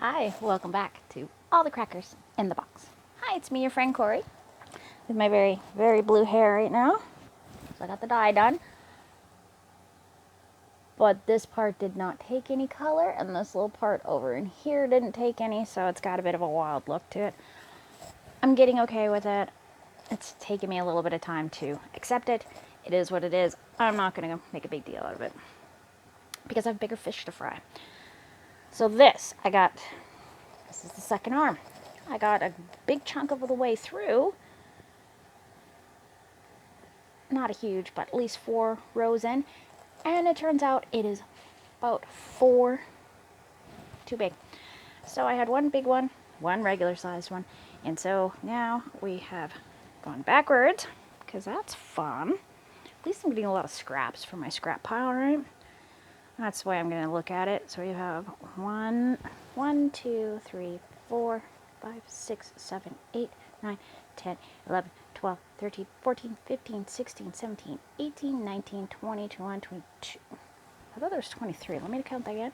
Hi, welcome back to All the Crackers in the Box. Hi, it's me, your friend Corey, with my very, very blue hair right now. So I got the dye done. But this part did not take any color, and this little part over in here didn't take any, so it's got a bit of a wild look to it. I'm getting okay with it. It's taken me a little bit of time to accept it. It is what it is. I'm not going to make a big deal out of it because I have bigger fish to fry. So this is the second arm. I got a big chunk of the way through. Not a huge, but at least 4 rows in. And it turns out it is about 4 too big. So I had one big one, one regular sized one. And so now we have gone backwards, because that's fun. At least I'm getting a lot of scraps for my scrap pile, right? That's the way I'm going to look at it. So you have 1, 2, 3, 4, 5, 6, 7, 8, 9, 10, 11, 12, 13, 14, 15, 16, 17, 18, 19, 20, 21, 22. I thought there was 23. Let me count that again.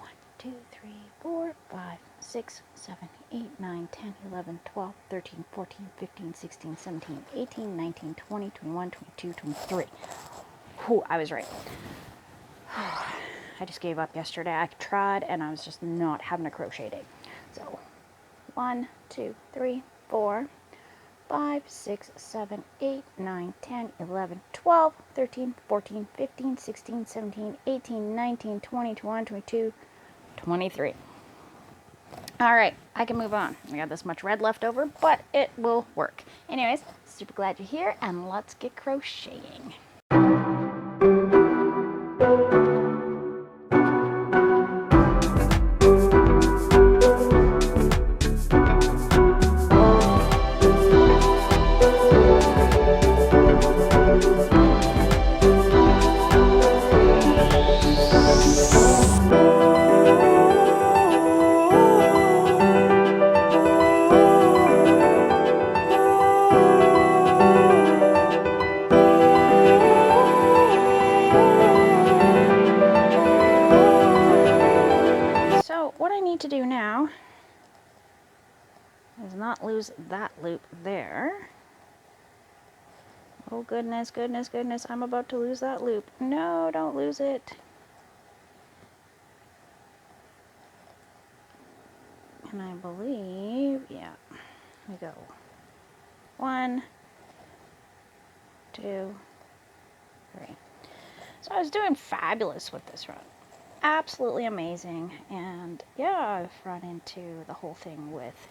1, 2, 3, 4, 5, 6, 7, 8, 9, 10, 11, 12, 13, 14, 15, 16, 17, 18, 19, 20, 21, 22, 23. Whew, I was right. I just gave up yesterday. I tried and I was just not having a crochet day. So 1, 2, 3, 4, 5, 6, 7, 8, 9, 10, 11, 12, 13, 14, 15, 16, 17, 18, 19, 20, 21, 22, 23. All right, I can move on. I got this much red left over, but it will work. Anyways, super glad you're here, and let's get crocheting. To do now is not lose that loop there. Oh goodness, goodness, goodness, I'm about to lose that loop. No, don't lose it. And I believe, yeah, we go. 1, 2, 3. So I was doing fabulous with this run. Absolutely amazing. And yeah, I've run into the whole thing with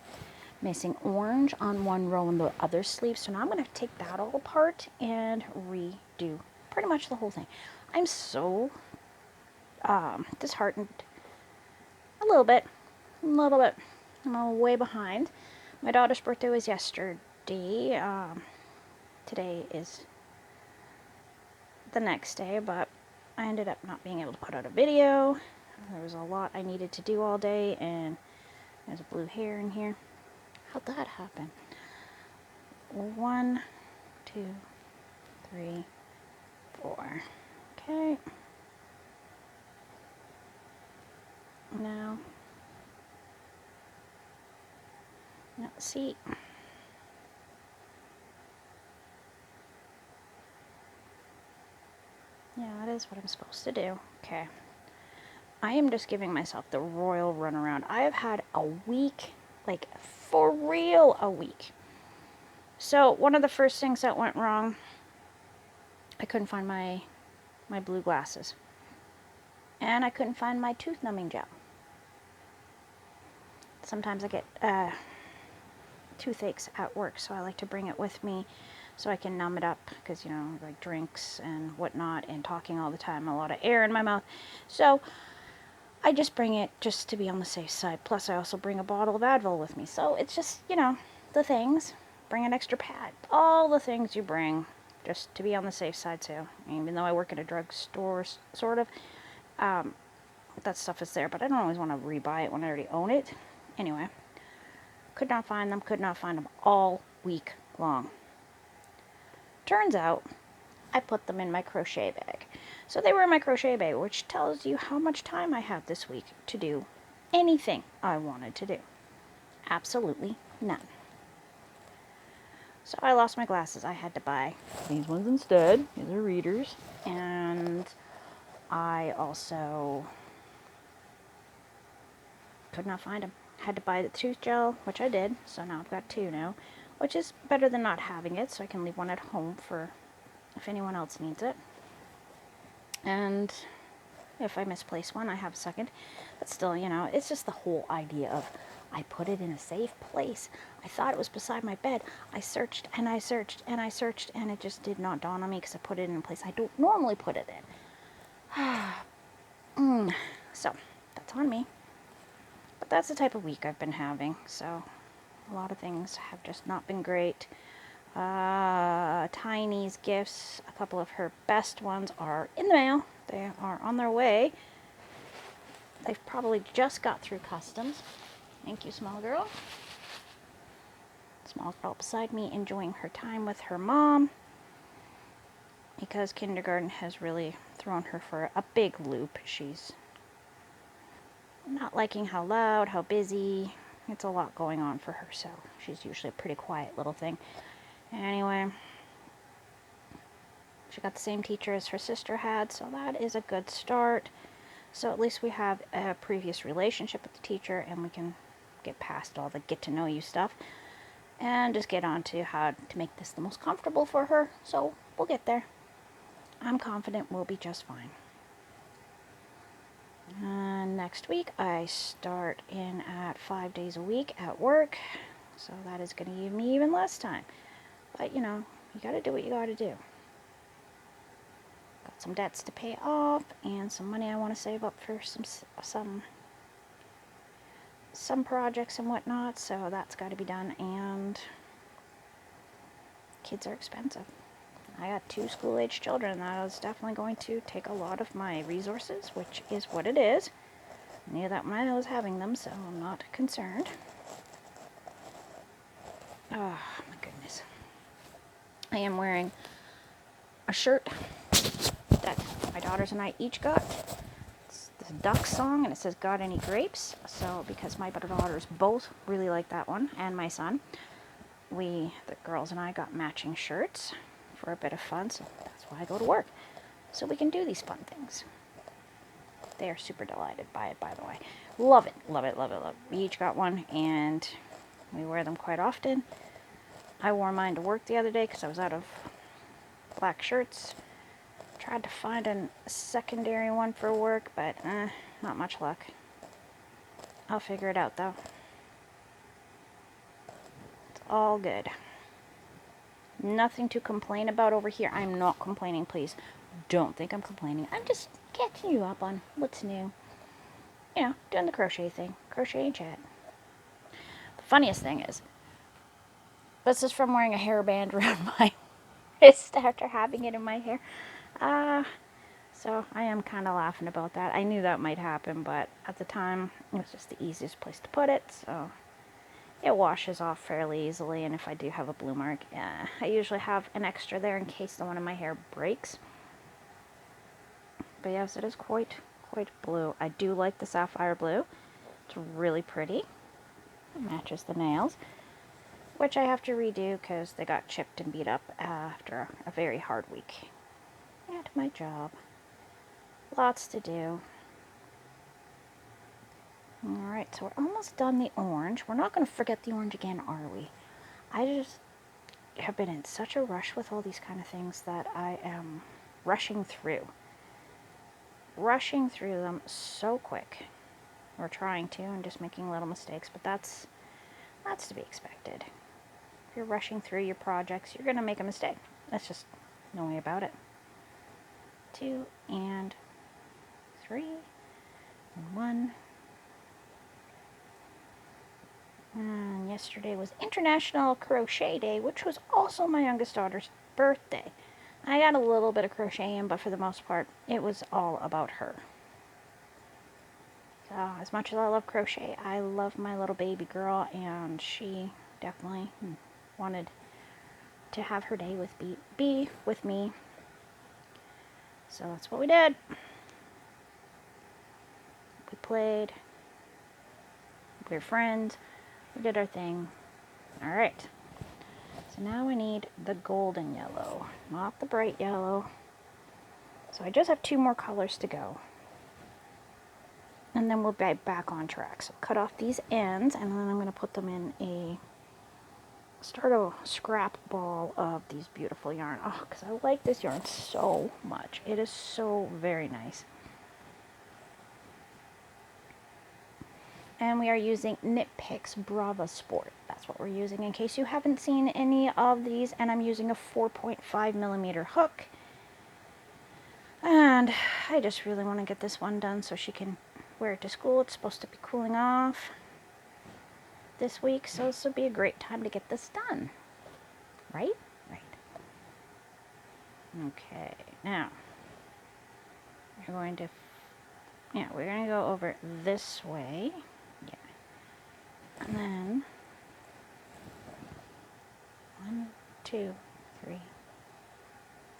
missing orange on one row and the other sleeve. So now I'm going to take that all apart and redo pretty much the whole thing. I'm so disheartened. A little bit. I'm way behind. My daughter's birthday was yesterday. Today is the next day, but I ended up not being able to put out a video. There was a lot I needed to do all day, and there's a blue hair in here. How'd that happen? 1, 2, 3, 4. Okay. Now, let's see. Yeah, that is what I'm supposed to do. Okay. I am just giving myself the royal runaround. I have had a week, like for real a week. So one of the first things that went wrong, I couldn't find my blue glasses. And I couldn't find my tooth numbing gel. Sometimes I get toothaches at work, so I like to bring it with me so I can numb it up, because, you know, like drinks and whatnot and talking all the time, a lot of air in my mouth. So I just bring it just to be on the safe side. Plus I also bring a bottle of Advil with me. So it's just, you know, the things. Bring an extra pad. All the things you bring just to be on the safe side too. Even though I work at a drugstore, sort of, that stuff is there, but I don't always want to rebuy it when I already own it. Anyway, could not find them all week long. Turns out I put them in my crochet bag. So they were in my crochet bag, which tells you how much time I have this week to do anything I wanted to do. Absolutely none. So I lost my glasses. I had to buy these ones instead. These are readers. And I also could not find them. Had to buy the tooth gel, which I did. So now I've got two now, which is better than not having it. So I can leave one at home for if anyone else needs it. And if I misplace one, I have a second. But still, you know, it's just the whole idea of I put it in a safe place. I thought it was beside my bed. I searched and I searched and I searched, and it just did not dawn on me because I put it in a place I don't normally put it in. So, that's on me. But that's the type of week I've been having. So, a lot of things have just not been great. Tiny's gifts, a couple of her best ones are in the mail. They are on their way. They've probably just got through customs. Thank you, small girl. Small girl beside me enjoying her time with her mom because kindergarten has really thrown her for a big loop. She's not liking how loud, how busy. It's a lot going on for her, so she's usually a pretty quiet little thing. Anyway, she got the same teacher as her sister had, so that is a good start. So at least we have a previous relationship with the teacher, and we can get past all the get-to-know-you stuff and just get on to how to make this the most comfortable for her. So we'll get there. I'm confident we'll be just fine. Next week, I start in at 5 days a week at work, so that is going to give me even less time. But, you know, you got to do what you got to do. Got some debts to pay off and some money I want to save up for some projects and whatnot, so that's got to be done. And kids are expensive. I got 2 school-age children. That is definitely going to take a lot of my resources, which is what it is. I knew that when I was having them, so I'm not concerned. Oh, my goodness. I am wearing a shirt that my daughters and I each got. It's the Duck song, and it says, "Got any grapes?" So, because my daughters both really like that one, and my son, the girls and I got matching shirts for a bit of fun, so that's why I go to work. So we can do these fun things. They are super delighted by it, by the way. Love it, love it, love it, love it. We each got one, and we wear them quite often. I wore mine to work the other day because I was out of black shirts. Tried to find a secondary one for work, but not much luck. I'll figure it out, though. It's all good. Nothing to complain about over here. I'm not complaining, please. Don't think I'm complaining. I'm just catching you up on what's new. You know, doing the crochet thing. Crochet and chat. The funniest thing is, this is from wearing a hairband around my wrist after having it in my hair. So I am kind of laughing about that. I knew that might happen, but at the time, it was just the easiest place to put it, so it washes off fairly easily. And if I do have a blue mark, I usually have an extra there in case the one in my hair breaks. But yes, it is quite blue. I do like the sapphire blue. It's really pretty. It matches the nails, which I have to redo because they got chipped and beat up after a very hard week at my job. Lots to do. Alright, so we're almost done the orange. We're not going to forget the orange again, are we? I just have been in such a rush with all these kind of things that I am rushing through. Rushing through them so quick. Or trying to, and just making little mistakes, but that's to be expected. If you're rushing through your projects, you're going to make a mistake. That's just no way about it. 2 and 3 and 1. And yesterday was International Crochet Day, which was also my youngest daughter's birthday. I got a little bit of crochet in, but for the most part, it was all about her. So, as much as I love crochet, I love my little baby girl, and she definitely wanted to have her day be with me. So that's what we did. We played, we're friends, we did our thing. Alright, so now I need the golden yellow, not the bright yellow. So I just have 2 more colors to go. And then we'll be back on track. So cut off these ends, and then I'm going to put them in start a scrap ball of these beautiful yarn. Oh, because I like this yarn so much. It is so very nice. And we are using Knit Picks Brava Sport. That's what we're using in case you haven't seen any of these. And I'm using a 4.5mm hook. And I just really want to get this one done so she can wear it to school. It's supposed to be cooling off this week, so this will be a great time to get this done. Right? Right. Okay, now we're going to go over this way. Yeah. And then 1, 2, 3,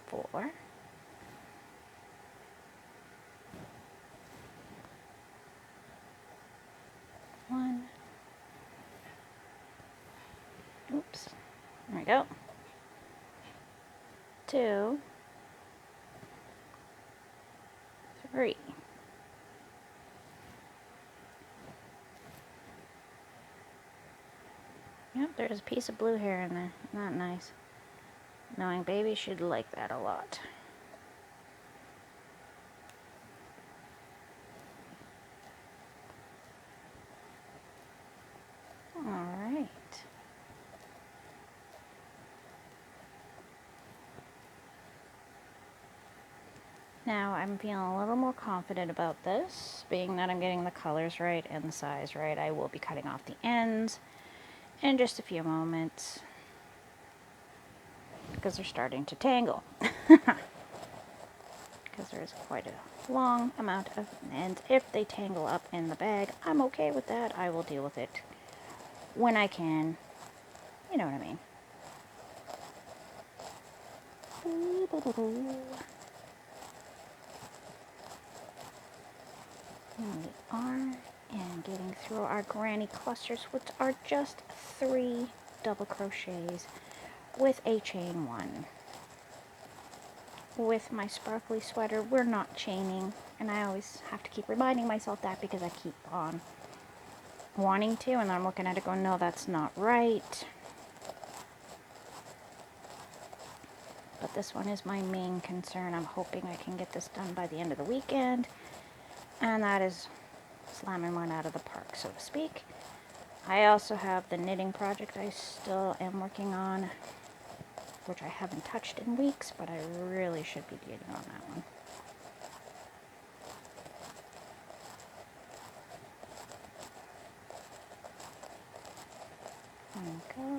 4. One. Oops. There we go. 2, 3. Yep, there's a piece of blue hair in there. Not nice. Knowing baby should like that a lot. Alright. Now I'm feeling a little more confident about this, being that I'm getting the colors right and the size right. I will be cutting off the ends in just a few moments because they're starting to tangle. Because there's quite a long amount of ends. If they tangle up in the bag, I'm okay with that. I will deal with it when I can. You know what I mean. Here we are, and getting through our granny clusters, which are just 3 double crochets with a chain 1. With my sparkly sweater, we're not chaining, and I always have to keep reminding myself that because I keep on wanting to, and then I'm looking at it going, no, that's not right. But this one is my main concern. I'm hoping I can get this done by the end of the weekend, and that is slamming one out of the park, so to speak. I also have the knitting project I still am working on, which I haven't touched in weeks, but I really should be getting on that one. There we go.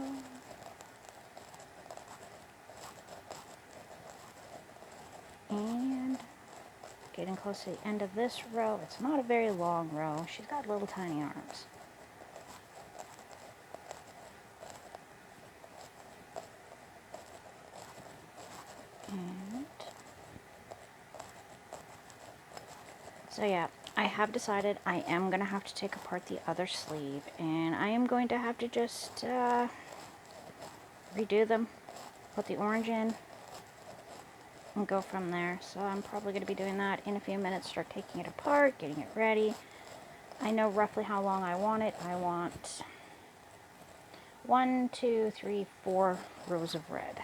And getting close to the end of this row. It's not a very long row. She's got little tiny arms. And so yeah, I have decided I am going to have to take apart the other sleeve, and I am going to have to just redo them, put the orange in, and go from there. So I'm probably going to be doing that in a few minutes, start taking it apart, getting it ready. I know roughly how long I want it. I want 1, 2, 3, 4 rows of red.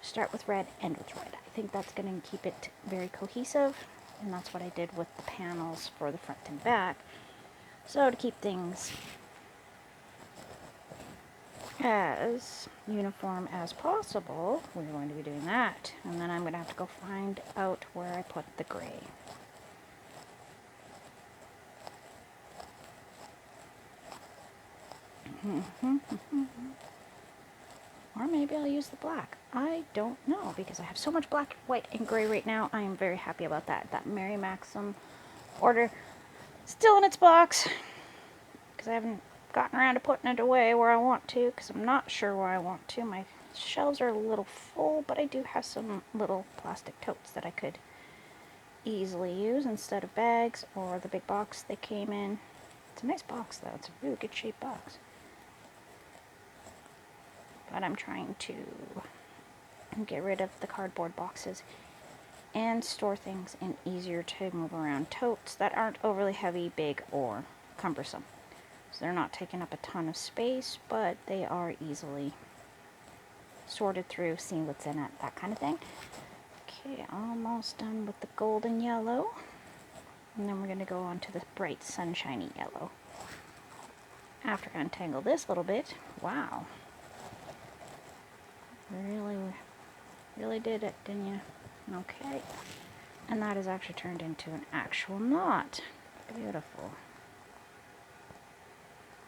Start with red, end with red. I think that's going to keep it very cohesive, and that's what I did with the panels for the front and back. So to keep things as uniform as possible, we're going to be doing that. And then I'm going to have to go find out where I put the gray. Or maybe I'll use the black. I don't know, because I have so much black, white, and gray right now. I am very happy about that. That Mary Maxim order still in its box, because I haven't gotten around to putting it away where I want to, because I'm not sure where I want to. My shelves are a little full, but I do have some little plastic totes that I could easily use instead of bags or the big box they came in. It's a nice box though. It's a really good shaped box. But I'm trying to get rid of the cardboard boxes and store things in easier to move around totes that aren't overly heavy, big, or cumbersome. So they're not taking up a ton of space, but they are easily sorted through, seeing what's in it, that kind of thing. Okay, almost done with the golden yellow. And then we're going to go on to the bright sunshiny yellow. After I untangle this little bit, wow. Really did it, didn't you? Okay. And that has actually turned into an actual knot. Beautiful.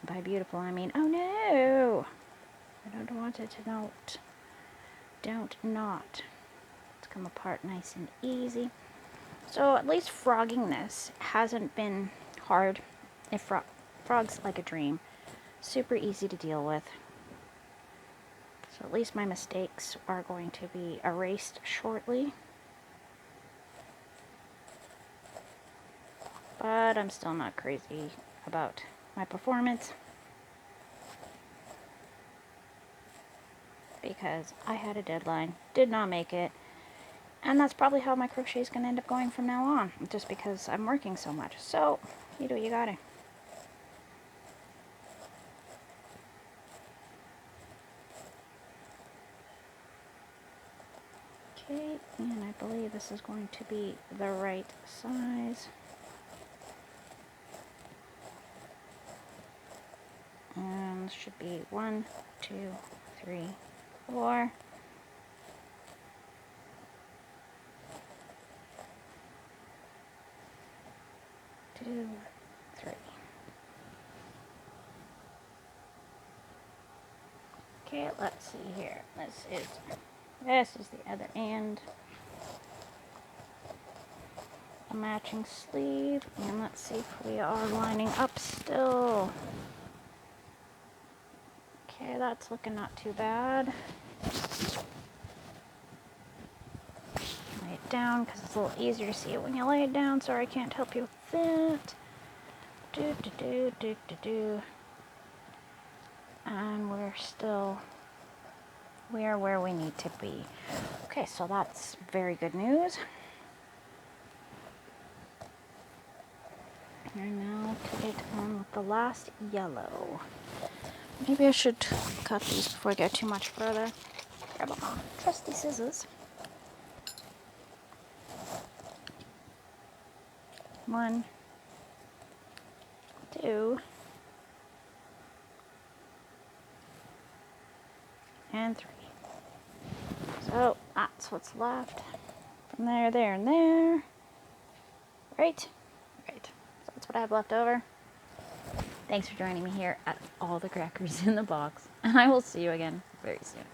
By beautiful, I mean, oh no! I don't want it to knot. Don't knot. It's come apart nice and easy. So at least frogging this hasn't been hard. If frog's like a dream. Super easy to deal with. So at least my mistakes are going to be erased shortly. But I'm still not crazy about my performance, because I had a deadline, did not make it, and that's probably how my crochet is going to end up going from now on, just because I'm working so much. So, you do what you gotta. Okay, and I believe this is going to be the right size. And this should be 1, 2, 3, 4. Two, 3. Okay, let's see here. This is the other end. A matching sleeve, and let's see if we are lining up still. Okay, that's looking not too bad. Lay it down because it's a little easier to see it when you lay it down. Sorry, I can't help you with that. And we are where we need to be. Okay, so that's very good news. And now to get on with the last yellow. Maybe I should cut these before I go too much further. Grab my trusty scissors. 1, 2, and 3. So that's what's left. From there, there, and there. Right? Right. So that's what I have left over. Thanks for joining me here at All the Crackers in the Box. And I will see you again very soon.